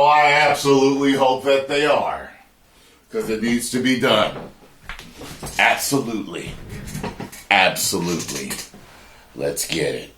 I absolutely hope that they are. Because it needs to be done. Absolutely. Absolutely. Let's get it.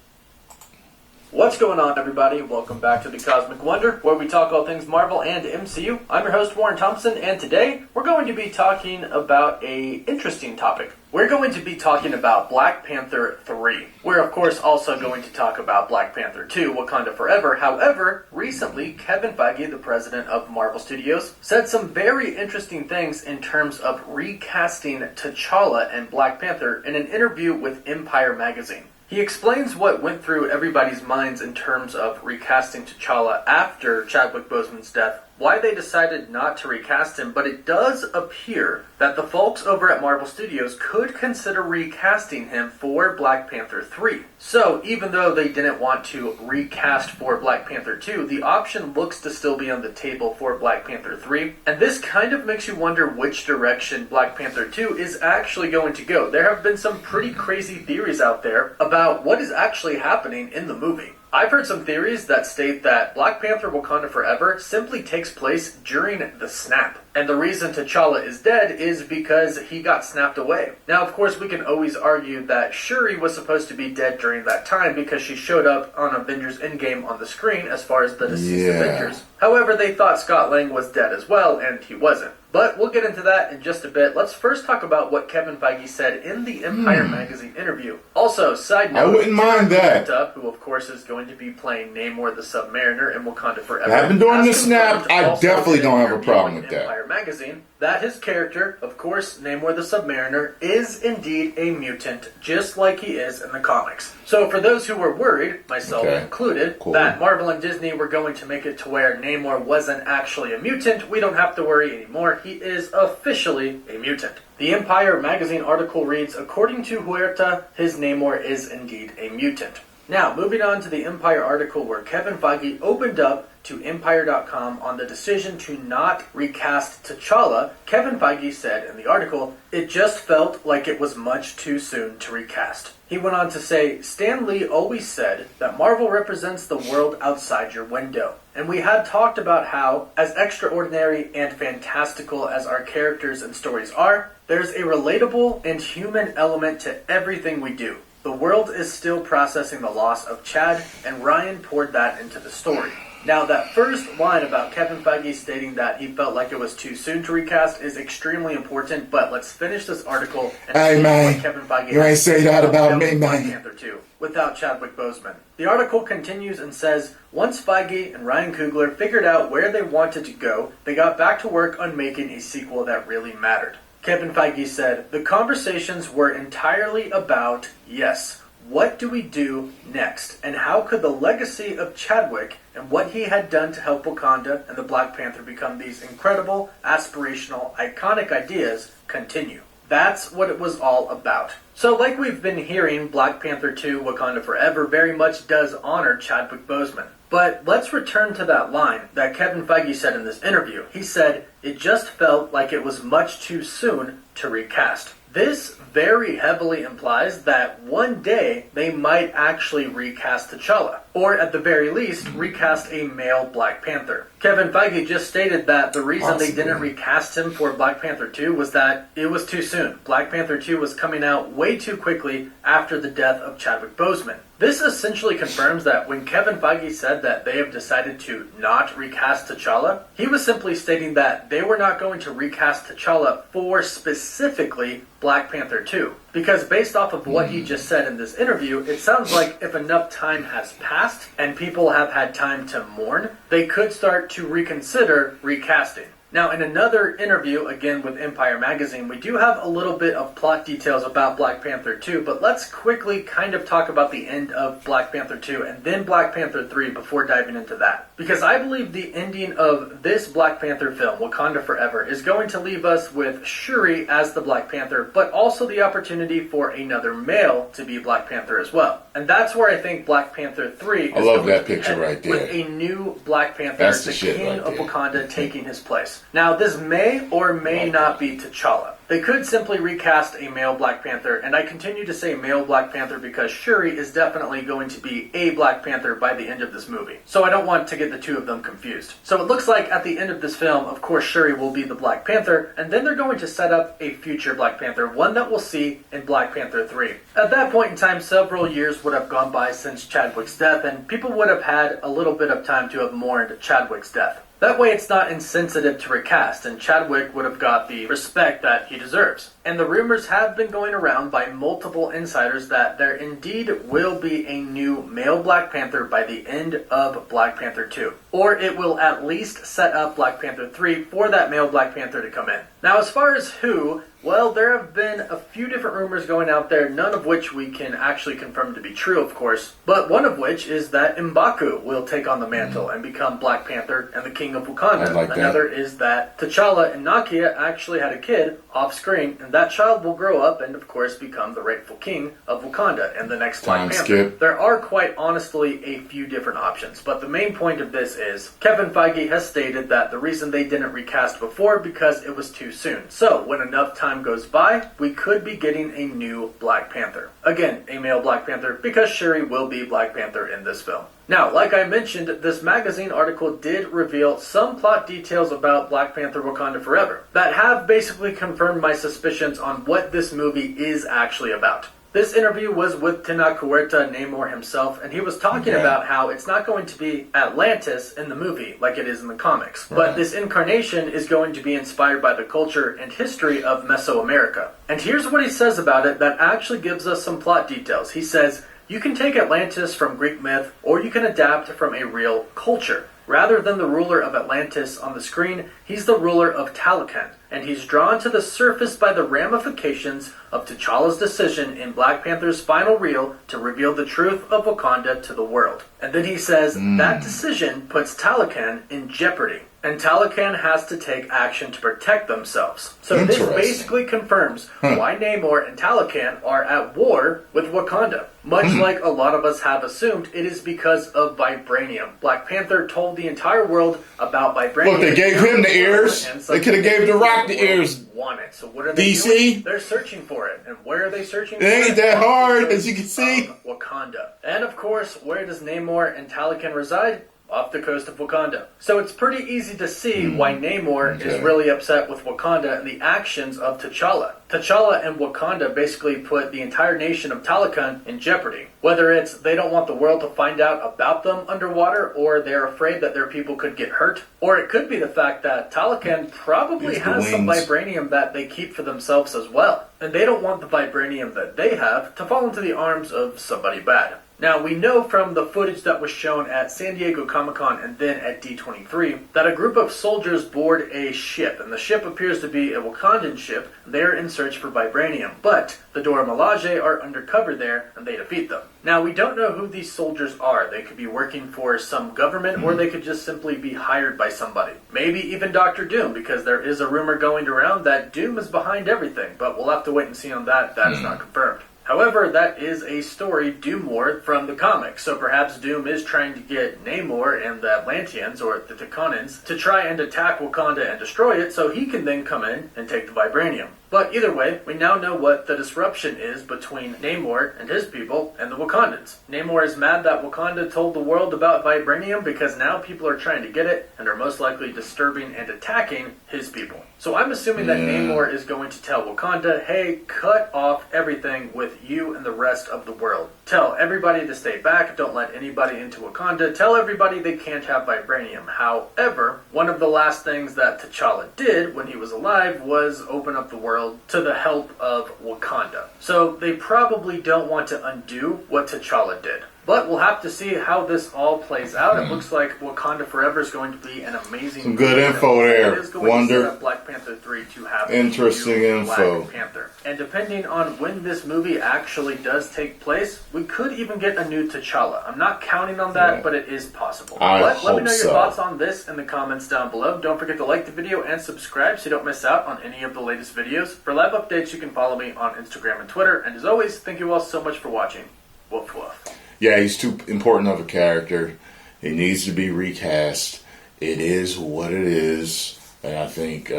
What's going on, everybody? Welcome back to the Cosmic Wonder, where we talk all things Marvel and MCU. I'm your host, Warren Thompson, and today we're going to be talking about an interesting topic. We're going to be talking about Black Panther 3. We're, of course, also going to talk about Black Panther 2, Wakanda Forever. However, recently, Kevin Feige, the president of Marvel Studios, said some very interesting things in terms of recasting T'Challa and Black Panther in an interview with Empire magazine. He explains what went through everybody's minds in terms of recasting T'Challa after Chadwick Boseman's death, why they decided not to recast him, but it does appear that the folks over at Marvel Studios could consider recasting him for Black Panther 3. So, even though they didn't want to recast for Black Panther 2, the option looks to still be on the table for Black Panther 3, and this kind of makes you wonder which direction Black Panther 2 is actually going to go. There have been some pretty crazy theories out there about what is actually happening in the movie. I've heard some theories that state that Black Panther Wakanda Forever simply takes place during the snap. And the reason T'Challa is dead is because he got snapped away. Now, of course, we can always argue that Shuri was supposed to be dead during that time because she showed up on Avengers Endgame on the screen as far as the deceased Avengers. However, they thought Scott Lang was dead as well, and he wasn't. But we'll get into that in just a bit. Let's first talk about what Kevin Feige said in the Empire magazine interview. Also, side note, I wouldn't mind that. Who, of course, is going to be playing Namor the Submariner in Wakanda Forever. I've been doing the snap. I definitely don't have a problem with that. Empire magazine, that his character, of course, Namor the Submariner, is indeed a mutant, just like he is in the comics. So for those who were worried, myself included, that Marvel and Disney were going to make it to where Namor wasn't actually a mutant, we don't have to worry anymore. He is officially a mutant. The Empire magazine article reads, according to Huerta, his Namor is indeed a mutant. Now, moving on to the Empire article where Kevin Feige opened up to Empire.com on the decision to not recast T'Challa, Kevin Feige said in the article, it just felt like it was much too soon to recast. He went on to say, Stan Lee always said that Marvel represents the world outside your window. And we had talked about how, as extraordinary and fantastical as our characters and stories are, there's a relatable and human element to everything we do. The world is still processing the loss of Chad, and Ryan poured that into the story. Now, that first line about Kevin Feige stating that he felt like it was too soon to recast is extremely important, but let's finish this article and see what Kevin Feige you ain't say that about me, Black man. Panther 2 without Chadwick Boseman. The article continues and says, once Feige and Ryan Coogler figured out where they wanted to go, they got back to work on making a sequel that really mattered. Kevin Feige said, the conversations were entirely about, yes, what do we do next? And how could the legacy of Chadwick and what he had done to help Wakanda and the Black Panther become these incredible, aspirational, iconic ideas continue? That's what it was all about. So like we've been hearing, Black Panther 2 Wakanda Forever very much does honor Chadwick Boseman. But let's return to that line that Kevin Feige said in this interview. He said, it just felt like it was much too soon to recast. This very heavily implies that one day they might actually recast T'Challa, or at the very least, recast a male Black Panther. Kevin Feige just stated that the reason they didn't recast him for Black Panther 2 was that it was too soon. Black Panther 2 was coming out way too quickly after the death of Chadwick Boseman. This essentially confirms that when Kevin Feige said that they have decided to not recast T'Challa, he was simply stating that they were not going to recast T'Challa for specifically Black Panther 2. Because based off of what he just said in this interview, it sounds like if enough time has passed and people have had time to mourn, they could start to reconsider recasting. Now, in another interview, again with Empire Magazine, we do have a little bit of plot details about Black Panther 2, but let's quickly kind of talk about the end of Black Panther 2 and then Black Panther 3 before diving into that. Because I believe the ending of this Black Panther film, Wakanda Forever, is going to leave us with Shuri as the Black Panther, but also the opportunity for another male to be Black Panther as well. And that's where I think Black Panther 3 is I love that picture right there. with a new Black Panther, the king of Wakanda, taking his place. rumors. Now, this may or may not be T'Challa. They could simply recast a male Black Panther, and I continue to say male Black Panther because Shuri is definitely going to be a Black Panther by the end of this movie. So I don't want to get the two of them confused. So it looks like at the end of this film, of course, Shuri will be the Black Panther, and then they're going to set up a future Black Panther, one that we'll see in Black Panther 3. At that point in time, several years would have gone by since Chadwick's death, and people would have had a little bit of time to have mourned Chadwick's death. That way it's not insensitive to recast, and Chadwick would have got the respect that he deserves. And the rumors have been going around by multiple insiders that there indeed will be a new male Black Panther by the end of Black Panther 2. Or it will at least set up Black Panther 3 for that male Black Panther to come in. Now, as far as who, well, there have been a few different rumors going out there, none of which we can actually confirm to be true, of course. But one of which is that M'Baku will take on the mantle and become Black Panther and the King of Wakanda. Another is that T'Challa and Nakia actually had a kid off screen, and that child will grow up and, of course, become the rightful king of Wakanda and the next Black Panther. There are quite honestly a few different options, but the main point of this is Kevin Feige has stated that the reason they didn't recast before because it was too soon. So, when enough time goes by, we could be getting a new Black Panther. Again, a male Black Panther, because Shuri will be Black Panther in this film. Now, like I mentioned, this magazine article did reveal some plot details about Black Panther Wakanda Forever that have basically confirmed my suspicions on what this movie is actually about. This interview was with Tenoch Huerta, Namor himself, and he was talking about how it's not going to be Atlantis in the movie like it is in the comics, but this incarnation is going to be inspired by the culture and history of Mesoamerica. And here's what he says about it that actually gives us some plot details. He says, you can take Atlantis from Greek myth, or you can adapt from a real culture. Rather than the ruler of Atlantis on the screen, he's the ruler of Talokan, and he's drawn to the surface by the ramifications of T'Challa's decision in Black Panther's final reel to reveal the truth of Wakanda to the world. And then he says, that decision puts Talokan in jeopardy, and Talokan has to take action to protect themselves. So this basically confirms why Namor and Talokan are at war with Wakanda. Much like a lot of us have assumed, it is because of vibranium. Black Panther told the entire world about vibranium. Look, they gave him the ears. They could have gave The Rock the ears. Want it. So what are they doing? They're searching for it. And where are they searching for it? It ain't that hard, as you can see. Wakanda. And of course, where does Namor and Talokan reside? Off the coast of Wakanda. So it's pretty easy to see why Namor is really upset with Wakanda and the actions of T'Challa. T'Challa and Wakanda basically put the entire nation of Talokan in jeopardy. Whether it's they don't want the world to find out about them underwater, or they're afraid that their people could get hurt, or it could be the fact that Talokan probably has some vibranium that they keep for themselves as well. And they don't want the vibranium that they have to fall into the arms of somebody bad. Now, we know from the footage that was shown at San Diego Comic-Con and then at D23 that a group of soldiers board a ship, and the ship appears to be a Wakandan ship. They're in search for vibranium, but the Dora Milaje are undercover there, and they defeat them. Now, we don't know who these soldiers are. They could be working for some government, or they could just simply be hired by somebody. Maybe even Dr. Doom, because there is a rumor going around that Doom is behind everything, but we'll have to wait and see on that. That is not confirmed. However, that is a story Doom lore from the comics, so perhaps Doom is trying to get Namor and the Atlanteans, or the Takanans, to try and attack Wakanda and destroy it, so he can then come in and take the vibranium. But either way, we now know what the disruption is between Namor and his people and the Wakandans. Namor is mad that Wakanda told the world about vibranium because now people are trying to get it and are most likely disturbing and attacking his people. So I'm assuming that Namor is going to tell Wakanda, hey, cut off everything with you and the rest of the world. Tell everybody to stay back, don't let anybody into Wakanda, tell everybody they can't have vibranium. However, one of the last things that T'Challa did when he was alive was open up the world to the help of Wakanda. So they probably don't want to undo what T'Challa did. But we'll have to see how this all plays out. It looks like Wakanda Forever is going to be an amazing Some good info there. It is going to set up Black Panther 3 to have interesting info. Black Panther. And depending on when this movie actually does take place, we could even get a new T'Challa. I'm not counting on that, but it is possible. Let me know your thoughts on this in the comments down below. Don't forget to like the video and subscribe so you don't miss out on any of the latest videos. For live updates, you can follow me on Instagram and Twitter. And as always, thank you all so much for watching. Woof woof. Yeah, he's too important of a character. He needs to be recast. It is what it is. And I think,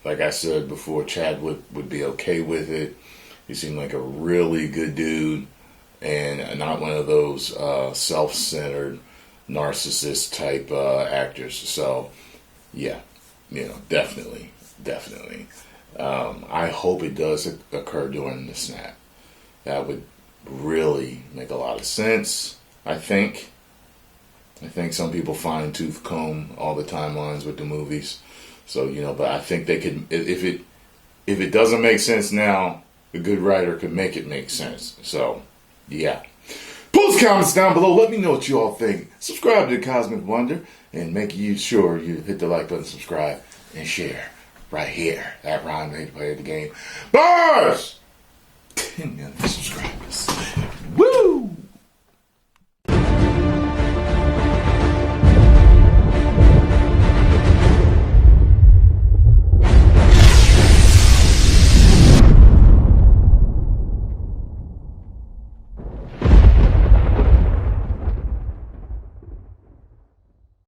like I said before, Chadwick would be okay with it. He seemed like a really good dude and not one of those self-centered narcissist type actors. So, yeah, definitely. I hope it does occur during the snap. That would really make a lot of sense, I think. Some people fine tooth comb all the timelines with the movies. So, but I think they could, if it doesn't make sense now, a good writer could make it make sense. So, yeah. Post comments down below. Let me know what you all think. Subscribe to the Cosmic Wonder and make sure you hit the like button, subscribe, and share right here at Ron Ready to Play the Game. Bars! 10 million subscribers.